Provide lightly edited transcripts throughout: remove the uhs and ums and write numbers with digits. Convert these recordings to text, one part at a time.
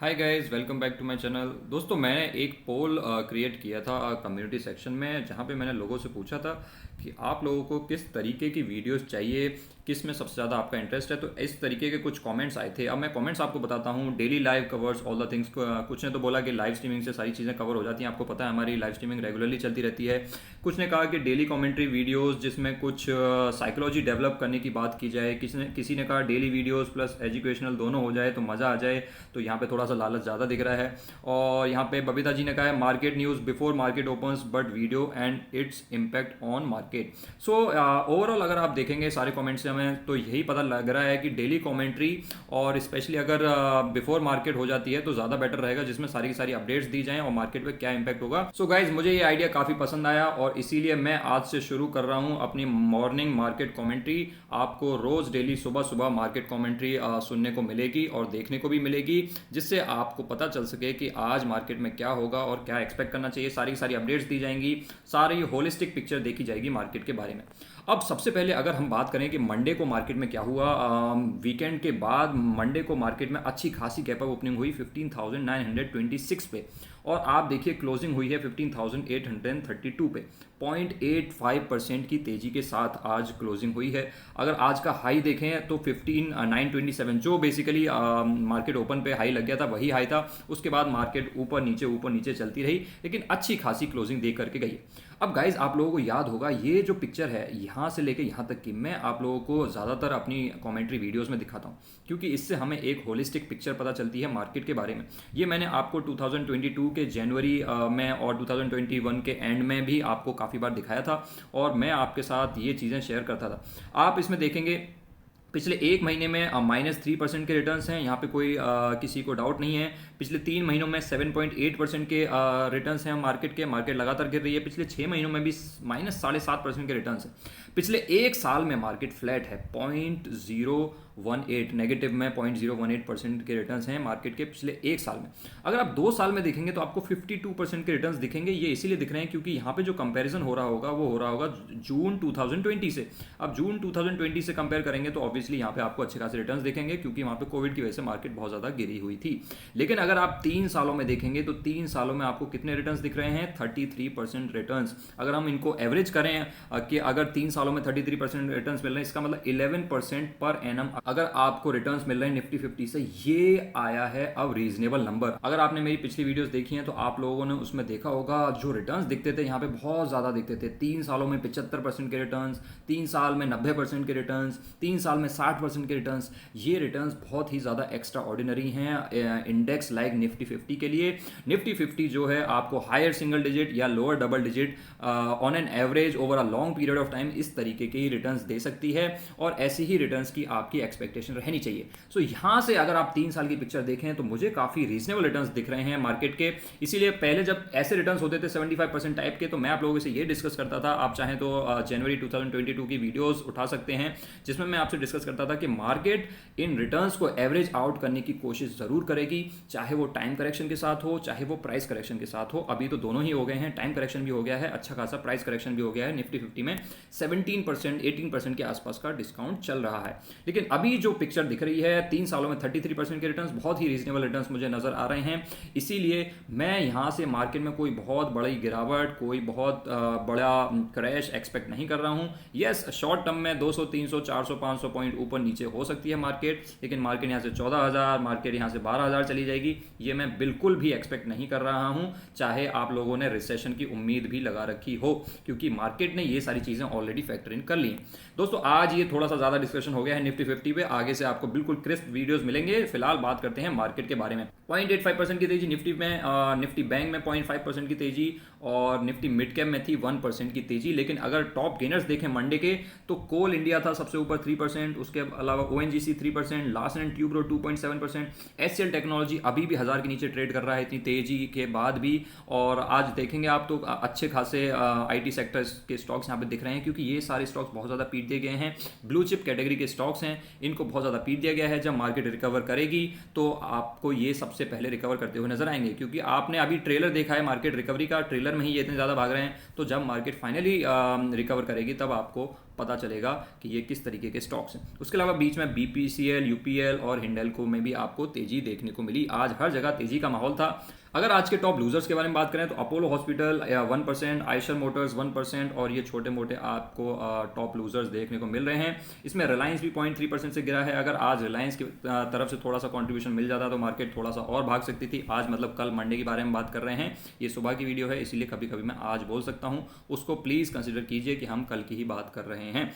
Hi guys, welcome back to my channel. दोस्तों, मैंने एक पोल क्रिएट किया था कम्युनिटी सेक्शन में, जहाँ पे मैंने लोगों से पूछा था कि आप लोगों को किस तरीके की वीडियोस चाहिए, किस में सबसे ज़्यादा आपका इंटरेस्ट है। तो इस तरीके के कुछ कमेंट्स आए थे। अब मैं कमेंट्स आपको बताता हूँ। Daily live covers all the things. कुछ ने तो बोला कि लाइव स्ट्रीमिंग से सारी चीज़ें कवर हो जाती हैं। आपको पता है हमारी लाइव स्ट्रीमिंग रेगुलरली चलती रहती है। कुछ ने कहा कि डेली कमेंट्री वीडियोस जिसमें कुछ साइकोलॉजी डेवलप करने की बात की जाए। किसी ने कहा डेली वीडियोस प्लस एजुकेशनल दोनों हो जाए तो मज़ा आ जाए। तो यहाँ पे थोड़ा सा लालच ज़्यादा दिख रहा है। और यहाँ पे बबीता जी ने कहा है market news before market opens but video and its impact on market. So overall अगर आप देखेंगे सारे कमेंट्स से हमें तो यही पता लग रहा है कि डेली कमेंट्री और स्पेशली अगर बिफोर मार्केट हो जाती है तो ज़्यादा बेटर रहेगा, जिसमें सारी की सारी अपडेट्स दी जाएं और मार्केट पे क्या इंपैक्ट होगा। सो गाइज, मुझे ये आइडिया काफ़ी पसंद आया और इसीलिए मैं आज से शुरू कर रहा हूँ अपनी मॉर्निंग मार्केट कमेंट्री। आपको रोज़ डेली सुबह सुबह मार्केट कमेंट्री सुनने को मिलेगी और देखने को भी मिलेगी, जिससे आपको पता चल सके कि आज मार्केट में क्या होगा और क्या एक्सपेक्ट करना चाहिए। सारी सारी अपडेट्स दी जाएंगी, सारी होलिस्टिक पिक्चर देखी जाएगी मार्केट के बारे में। अब सबसे पहले अगर हम बात करें कि मंडे को मार्केट में क्या हुआ, वीकेंड के बाद मंडे को मार्केट में अच्छी खासी गैप अप ओपनिंग हुई 15,926 पे, और आप देखिए क्लोजिंग हुई है 15,832 पे। 0.85% की तेजी के साथ आज क्लोजिंग हुई है। अगर आज का हाई देखें तो 15,927, जो बेसिकली मार्केट ओपन पे हाई लग गया था वही हाई था। उसके बाद मार्केट ऊपर नीचे चलती रही, लेकिन अच्छी खासी क्लोजिंग दे करके गई। अब गाइज, आप लोगों को याद होगा ये जो पिक्चर है यहाँ से लेके यहाँ तक की मैं आप लोगों को ज़्यादातर अपनी कमेंट्री वीडियोस में दिखाता हूँ, क्योंकि इससे हमें एक होलिस्टिक पिक्चर पता चलती है मार्केट के बारे में। ये मैंने आपको 2022 के जनवरी में और 2021 के एंड में भी आपको काफ़ी बार दिखाया था, और मैं आपके साथ ये चीज़ें शेयर करता था। आप इसमें देखेंगे पिछले एक महीने में -3% के रिटर्न्स हैं। यहाँ पे कोई किसी को डाउट नहीं है। पिछले 3 महीनों में 7.8% के रिटर्न्स हैं मार्केट के। मार्केट लगातार गिर रही है। पिछले 6 महीनों में भी -7.5% के रिटर्न्स हैं। पिछले एक साल में मार्केट फ्लैट है, 0.018 नेगेटिव में 0.018% के रिटर्न्स हैं मार्केट के पिछले एक साल में। अगर आप 2 साल में देखेंगे तो आपको 52% के रिटर्न्स दिखेंगे। ये इसीलिए दिख रहे हैं क्योंकि यहाँ पे जो कंपैरिजन हो रहा होगा वो हो रहा होगा जून 2020 से। अब जून 2020 से कंपेयर करेंगे तो ऑब्वियसली यहाँ पे आपको अच्छे खासे रिटर्न्स दिखेंगे, क्योंकि वहाँ पे कोविड की वजह से मार्केट बहुत ज़्यादा गिरी हुई थी। लेकिन अगर आप 3 सालों में देखेंगे तो 3 सालों में आपको कितने रिटर्न्स दिख रहे हैं? 33% रिटर्न्स। अगर हम इनको एवरेज करें कि अगर 3 सालों में 33% रिटर्न्स मिल रहे हैं, इसका मतलब 11% पर एनम अगर आपको रिटर्न्स मिल रहे हैं निफ्टी 50 से, ये आया है अब रीजनेबल नंबर। अगर आपने मेरी पिछली वीडियोस देखी हैं तो आप लोगों ने उसमें देखा होगा जो रिटर्न्स दिखते थे यहाँ पे बहुत ज़्यादा दिखते थे। 3 सालों में 75% के रिटर्न्स, 3 साल में 90% के रिटर्न्स, 3 साल में 60% के रिटर्न्स। ये रिटर्न्स बहुत ही ज़्यादा एक्स्ट्रा ऑर्डिनरी हैं इंडेक्स लाइक निफ्टी 50 के लिए। निफ्टी 50 जो है आपको हायर सिंगल डिजिट या lower double digit on an average over a long period of time इस तरीके के ही रिटर्न्स दे सकती है, और ऐसी ही रिटर्न्स की आपकी एक्सपेक्टेशन रहनी चाहिए। सो यहाँ से अगर आप 3 साल की पिक्चर देखें तो मुझे काफ़ी रीजनेबल रिटर्न्स दिख रहे हैं मार्केट के। इसीलिए पहले जब ऐसे रिटर्न्स होते थे 75% टाइप के, तो मैं आप लोगों से ये डिस्कस करता था। आप चाहें तो जनवरी 2022 की वीडियोस उठा सकते हैं, जिसमें मैं आपसे डिस्कस करता था कि मार्केट इन रिटर्न्स को एवरेज आउट करने की कोशिश ज़रूर करेगी, चाहे वो टाइम करेक्शन के साथ हो चाहे वो प्राइस करेक्शन के साथ हो। अभी तो दोनों ही हो गए हैं, टाइम करेक्शन भी हो गया है, अच्छा खासा प्राइस करेक्शन भी हो गया है। निफ्टी 50 में 17% 18% के आसपास का डिस्काउंट चल रहा है। लेकिन अभी जो पिक्चर दिख रही है 3 सालों में 33% के रिटर्न्स, बहुत ही रीजनेबल रिटर्न्स मुझे नजर आ रहे हैं। इसीलिए मैं यहाँ से मार्केट में कोई बहुत बड़ी गिरावट, कोई बहुत बड़ा क्रैश एक्सपेक्ट नहीं कर रहा हूँ। यस, शॉर्ट टर्म में 200 300 400 500 पॉइंट ऊपर नीचे हो सकती है मार्केट, लेकिन मार्केट यहाँ से 14,000, मार्केट यहाँ से 12,000 चली जाएगी, ये मैं बिल्कुल भी एक्सपेक्ट नहीं कर रहा हूँ, चाहे आप लोगों ने रिसेशन की उम्मीद भी लगा रखी हो, क्योंकि मार्केट ने ये सारी चीज़ें ऑलरेडी फैक्टर इन कर ली हैं। दोस्तों, आज ये थोड़ा सा ज़्यादा डिस्कशन हो गया है निफ्टी 50 पे। आगे से आपको बिल्कुल क्रिस्प वीडियोस मिलेंगे। फिलहाल बात करते हैं मार्केट के बारे में। 0.85% की तेजी निफ्टी में, निफ्टी बैंक में 0.5% की तेजी, और निफ्टी मिड कैप में थी 1% की तेजी। लेकिन अगर टॉप गेनर्स देखें मंडे के तो कोल इंडिया था सबसे ऊपर 3%, उसके अलावा ONGC 3%, Larsen and Toubro 2.7%, HCL technology अभी भी 1000 के नीचे ट्रेड कर रहा है इतनी तेजी के बाद भी। और आज देखेंगे आप तो अच्छे खासे आईटी सेक्टर्स के स्टॉक्स यहाँ पे दिख रहे हैं, क्योंकि ये सारे स्टॉक्स बहुत ज़्यादा पीट दिए गए हैं। ब्लू चिप कैटेगरी के स्टॉक्स हैं, इनको बहुत ज़्यादा पीट दिया गया है। जब मार्केट रिकवर करेगी तो आपको ये सबसे पहले रिकवर करते हुए नजर आएंगे, क्योंकि आपने अभी ट्रेलर देखा है मार्केट रिकवरी का, ट्रेलर में ही ये इतने ज़्यादा भाग रहे हैं। तो जब मार्केट फाइनली रिकवर करेगी तब आपको पता चलेगा कि ये किस तरीके के स्टॉक्स हैं। उसके अलावा बीच में BPCL, UPL और हिंडेल्को में भी आपको तेजी देखने को मिली। आज हर जगह तेजी का माहौल था। अगर आज के टॉप लूजर्स के बारे में बात करें तो अपोलो हॉस्पिटल 1%, आयशर मोटर्स 1% और ये छोटे मोटे आपको टॉप लूजर्स देखने को मिल रहे हैं। इसमें रिलायंस भी 0.3% से गिरा है। अगर आज रिलायंस की तरफ से थोड़ा सा कंट्रीब्यूशन मिल जाता तो मार्केट थोड़ा सा और भाग सकती थी। आज मतलब कल मंडे के बारे में बात कर रहे हैं, ये सुबह की वीडियो है, इसीलिए कभी कभी मैं आज बोल सकता हूँ, उसको प्लीज़ कंसिडर कीजिए कि हम कल की ही बात कर रहे हैं।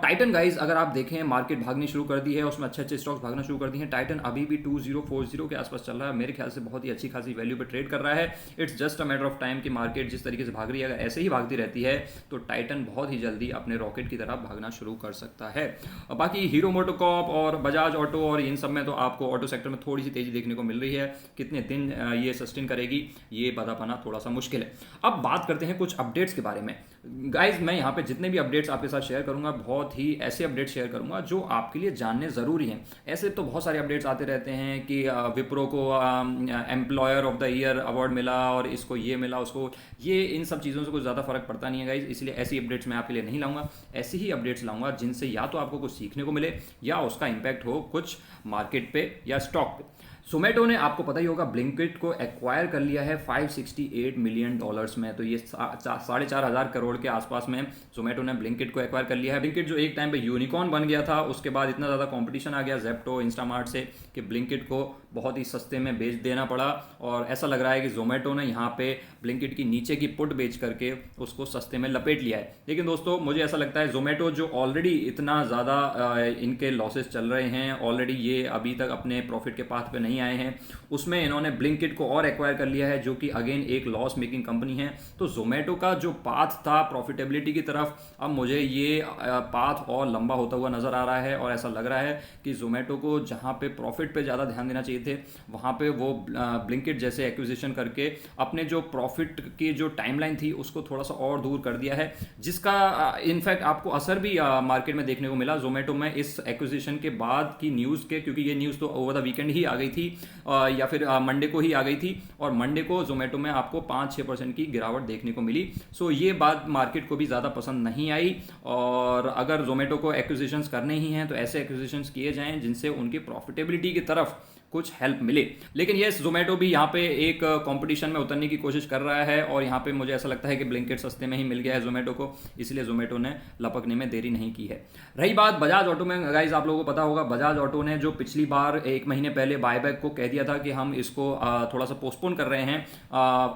टाइटन गाइज अगर आप देखें मार्केट भागनी शुरू कर दी है, उसमें अच्छे अच्छे स्टॉक्स भागना शुरू कर दी हैं। टाइटन अभी भी 2040 के आसपास चल रहा है, मेरे ख्याल से बहुत ही अच्छी खासी वैल्यू पे ट्रेड कर रहा है। It's just a matter of time कि मार्केट जिस तरीके से भाग रही है, अगर ऐसे ही भागती रहती है तो टाइटन बहुत ही जल्दी अपने रॉकेट की तरह भागना शुरू कर सकता है। बाकी हीरो मोटोकॉर्प और बजाज ऑटो और इन सब में तो आपको ऑटो सेक्टर में थोड़ी सी तेजी देखने को मिल रही है। कितने दिन ये सस्टेन करेगी ये पता पाना थोड़ा सा मुश्किल है। अब बात करते हैं कुछ अपडेट्स के बारे में। गाइज मैं यहाँ पे जितने भी अपडेट्स आपके साथ शेयर करूंगा, बहुत ही ऐसे अपडेट्स शेयर करूंगा जो आपके लिए जानने ज़रूरी हैं। ऐसे तो बहुत सारे अपडेट्स आते रहते हैं कि विप्रो को employer of the year award मिला और इसको ये मिला, उसको ये, इन सब चीज़ों से कुछ ज़्यादा फर्क पड़ता नहीं है गाइज, इसलिए ऐसी अपडेट्स मैं आपके लिए नहीं लाऊंगा। ऐसी ही अपडेट्स लाऊंगा जिनसे या तो आपको कुछ सीखने को मिले या उसका इंपैक्ट हो कुछ मार्केट पे या स्टॉक पे। जोमेटो ने, आपको पता ही होगा, ब्लिंकिट को एक्वायर कर लिया है $568 मिलियन में। तो ये 4,500 करोड़ के आसपास में जोमेटो ने ब्लिंकिट को एक्वायर कर लिया है। ब्लिंकिट जो एक टाइम पे यूनिकॉर्न बन गया था, उसके बाद इतना ज़्यादा कंपटीशन आ गया जेप्टो, इंस्टामार्ट से कि ब्लिंकिट को बहुत ही सस्ते में बेच देना पड़ा। और ऐसा लग रहा है कि जोमेटो ने यहाँ पे ब्लिंकिट की नीचे की पुट बेच करके उसको सस्ते में लपेट लिया है। लेकिन दोस्तों मुझे ऐसा लगता है जोमेटो जो ऑलरेडी इतना ज़्यादा इनके लॉसेस चल रहे हैं, ऑलरेडी ये अभी तक अपने प्रॉफिट के पाथ पे नहीं आए हैं, उसमें इन्होंने ब्लिंकिट को और एक्वायर कर लिया है जो कि अगेन एक लॉस मेकिंग कंपनी है। तो जोमेटो का जो पाथ था प्रॉफिटेबिलिटी की तरफ, अब मुझे ये पाथ और लंबा होता हुआ नजर आ रहा है और ऐसा लग रहा है कि जोमेटो को जहां पे प्रॉफिट पे ज़्यादा ध्यान देना चाहिए थे, वहां पे वो ब्लिंकिट जैसे एक्विजिशन करके अपने जो प्रॉफिट की जो टाइमलाइन थी उसको थोड़ा सा और दूर कर दिया है, जिसका इनफैक्ट आपको असर भी मार्केट में देखने को मिला। जोमेटो में इस एक्विजिशन के बाद की न्यूज़ के, क्योंकि ये न्यूज़ तो ओवर द वीकेंड ही आ गई थी या फिर मंडे को ही आ गई थी, और मंडे को जोमेटो में आपको 5-6% की गिरावट देखने को मिली। सो ये बात मार्केट को भी ज़्यादा पसंद नहीं आई। और अगर जोमेटो को एक्विजिशंस करने ही हैं तो ऐसे एक्विजिशंस किए जाएं जिनसे उनकी प्रॉफिटेबिलिटी की तरफ कुछ हेल्प मिले। लेकिन ये जोमेटो भी यहाँ पे एक कंपटीशन में उतरने की कोशिश कर रहा है और यहाँ पे मुझे ऐसा लगता है कि ब्लिंकिट सस्ते में ही मिल गया है जोमेटो को, इसलिए जोमेटो ने लपकने में देरी नहीं की है। रही बात बजाज ऑटो में, गाइज आप लोगों को पता होगा बजाज ऑटो ने जो पिछली बार 1 महीने पहले बायबैक को कह दिया था कि हम इसको थोड़ा सा पोस्टपोन कर रहे हैं,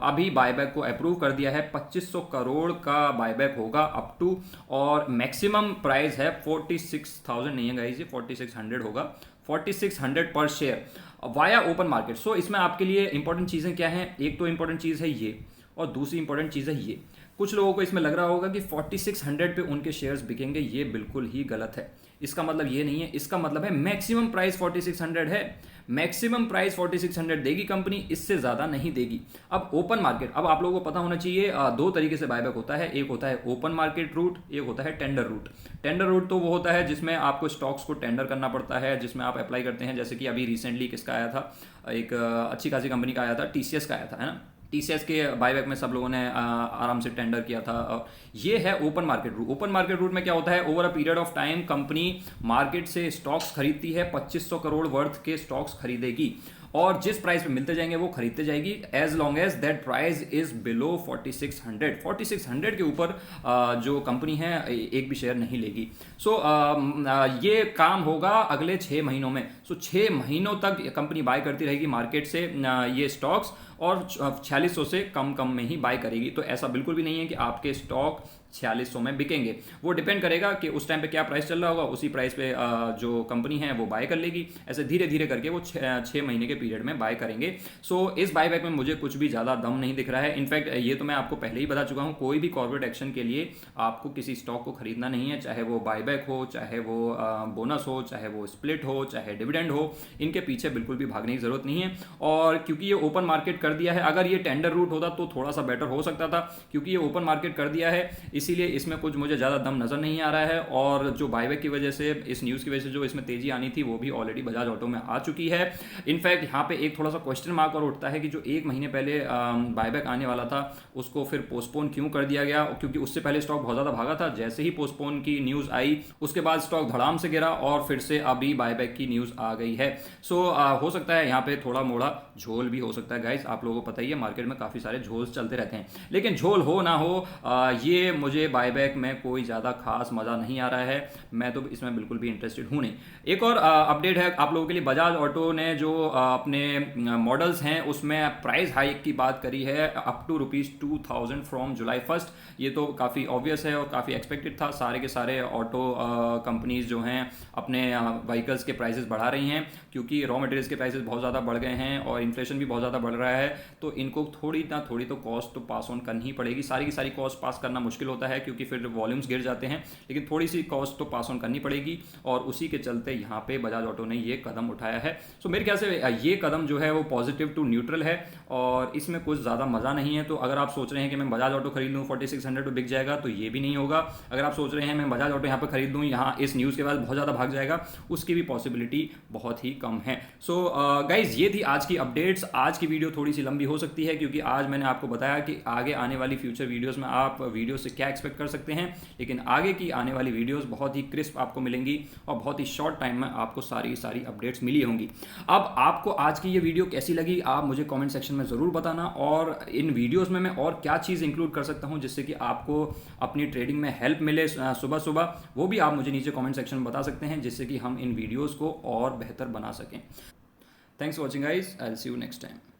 अभी बायबैक को अप्रूव कर दिया है। 2500 करोड़ का बायबैक होगा अप टू, और मैक्सिमम प्राइस है 46,000 नहीं है गाइज, ये 4600 होगा, 4600 पर शेयर वाया ओपन मार्केट। सो इसमें आपके लिए इंपॉर्टेंट चीज़ें क्या हैं, एक तो इंपॉर्टेंट चीज़ है ये, और दूसरी इंपॉर्टेंट चीज़ है ये। कुछ लोगों को इसमें लग रहा होगा कि 4600 पे उनके शेयर्स बिकेंगे, ये बिल्कुल ही गलत है। इसका मतलब ये नहीं है, इसका मतलब है मैक्सिमम प्राइस 4600 है, मैक्सिमम प्राइस 4600 देगी कंपनी, इससे ज़्यादा नहीं देगी। अब ओपन मार्केट, अब आप लोगों को पता होना चाहिए 2 तरीके से बायबैक होता है, एक होता है ओपन मार्केट रूट, एक होता है टेंडर रूट। टेंडर रूट तो वो होता है जिसमें आपको स्टॉक्स को टेंडर करना पड़ता है, जिसमें आप अप्लाई करते हैं, जैसे कि अभी रिसेंटली किसका आया था, एक अच्छी खासी कंपनी का आया था, TCS का आया था, है ना। TCS के बायबैक में सब लोगों ने आराम से टेंडर किया था। ये है open market route. Open market route में क्या होता है, over a period of time company market से स्टॉक्स खरीदती है, 2500 करोड़ वर्थ के स्टॉक्स खरीदेगी और जिस प्राइस पे मिलते जाएंगे वो खरीदते जाएगी, as long as that price is below 4600। 4600 के ऊपर जो कंपनी है एक भी शेयर नहीं लेगी। सो ये काम होगा अगले 6 महीनों में। सो 6 महीनों तक कंपनी बाय करती रहेगी मार्केट से ये स्टॉक्स, और 4600 से कम में ही बाय करेगी। तो ऐसा बिल्कुल भी नहीं है कि आपके स्टॉक 4600 में बिकेंगे, वो डिपेंड करेगा कि उस टाइम पे क्या प्राइस चल रहा होगा, उसी प्राइस पे जो कंपनी है वो बाय कर लेगी। ऐसे धीरे धीरे करके वो 6 महीने के पीरियड में बाय करेंगे। सो इस बायबैक में मुझे कुछ भी ज़्यादा दम नहीं दिख रहा है। इनफैक्ट ये तो मैं आपको पहले ही बता चुका हूँ, कोई भी कॉर्पोरेट एक्शन के लिए आपको किसी स्टॉक को खरीदना नहीं है, चाहे वो बायबैक हो, चाहे वो बोनस हो, चाहे वो स्प्लिट हो, चाहे डिविडेंड हो, इनके पीछे बिल्कुल भी भागने की जरूरत नहीं है। और क्योंकि ये ओपन मार्केट कर दिया है, अगर ये टेंडर रूट होता तो थोड़ा सा बेटर हो सकता था, क्योंकि ये ओपन मार्केट कर दिया है इसीलिए इसमें कुछ मुझे ज़्यादा दम नज़र नहीं आ रहा है। और जो बायबैक की वजह से, इस न्यूज़ की वजह से जो इसमें तेज़ी आनी थी वो भी ऑलरेडी बजाज ऑटो में आ चुकी है। इनफैक्ट यहाँ पे एक थोड़ा सा क्वेश्चन मार्क और उठता है कि जो 1 महीने पहले बायबैक आने वाला था उसको फिर पोस्टपोन क्यों कर दिया गया, क्योंकि उससे पहले स्टॉक बहुत ज़्यादा भागा था। जैसे ही पोस्टपोन की न्यूज़ आई उसके बाद स्टॉक धड़ाम से गिरा और फिर से अभी बायबैक की न्यूज़ आ गई है। सो हो सकता है यहाँ पे थोड़ा मोड़ा झोल भी हो सकता है गाइस। आप लोगों को पता ही है मार्केट में काफ़ी सारे झोल चलते रहते हैं, लेकिन झोल हो ना हो ये मुझे बायबैक में कोई ज़्यादा खास मज़ा नहीं आ रहा है। मैं तो इसमें बिल्कुल भी इंटरेस्टेड हूँ नहीं। एक और अपडेट है आप लोगों के लिए, बजाज ऑटो ने जो अपने मॉडल्स हैं उसमें प्राइस हाइक की बात करी है अप टू ₹2000 फ्रॉम जुलाई 1। ये तो काफ़ी ऑब्वियस है और काफ़ी एक्सपेक्टेड था। सारे के सारे ऑटो कंपनीज जो हैं अपने व्हीकल्स के प्राइसेस बढ़ा रही हैं, क्योंकि रॉ मटेरियल्स के प्राइसेस बहुत ज़्यादा बढ़ गए हैं और इन्फ्लेशन भी बहुत ज़्यादा बढ़ रहा है। तो इनको थोड़ी ना थोड़ी तो कॉस्ट तो पास ऑन करनी ही पड़ेगी। सारी की सारी कॉस्ट पास करना मुश्किल होता है क्योंकि फिर वॉल्यूम्स गिर जाते हैं, लेकिन थोड़ी सी कॉस्ट तो पास ऑन करनी पड़ेगी और उसी के चलते यहाँ पे बजाज ऑटो ने ये कदम उठाया है। सो मेरे ख्याल से ये कदम जो है वो पॉजिटिव टू न्यूट्रल है और इसमें कुछ ज़्यादा मज़ा नहीं है। तो अगर आप सोच रहे हैं कि मैं बजाज ऑटो खरीद लूँ 4600 पे बिक जाएगा, तो ये भी नहीं होगा। अगर आप सोच रहे हैं मैं बजाज ऑटो यहाँ पर खरीद लूँ, यहाँ इस न्यूज़ के बाद बहुत ज़्यादा भाग जाएगा, उसकी भी पॉसिबिलिटी बहुत ही कम है। सो गाइज ये थी आज की अपडेट्स। आज की वीडियो थोड़ी सी लंबी हो सकती है क्योंकि आज मैंने आपको बताया कि आगे आने वाली फ्यूचर वीडियोस में आप वीडियो से क्या एक्सपेक्ट कर सकते हैं, लेकिन आगे की आने वाली वीडियोस बहुत ही क्रिस्प आपको मिलेंगी और बहुत ही शॉर्ट टाइम में आपको सारी अपडेट्स मिली होंगी। अब आपको आज की ये वीडियो कैसी लगी आप मुझे कमेंट सेक्शन में ज़रूर बताना, और इन वीडियोस में मैं और क्या चीज़ इंक्लूड कर सकता हूँ जिससे कि आपको अपनी ट्रेडिंग में हेल्प मिले सुबह सुबह, वो भी आप मुझे नीचे कमेंट सेक्शन में बता सकते हैं जिससे कि हम इन वीडियोज़ को और बेहतर बना सकें। Thanks for watching guys, I will see you next time.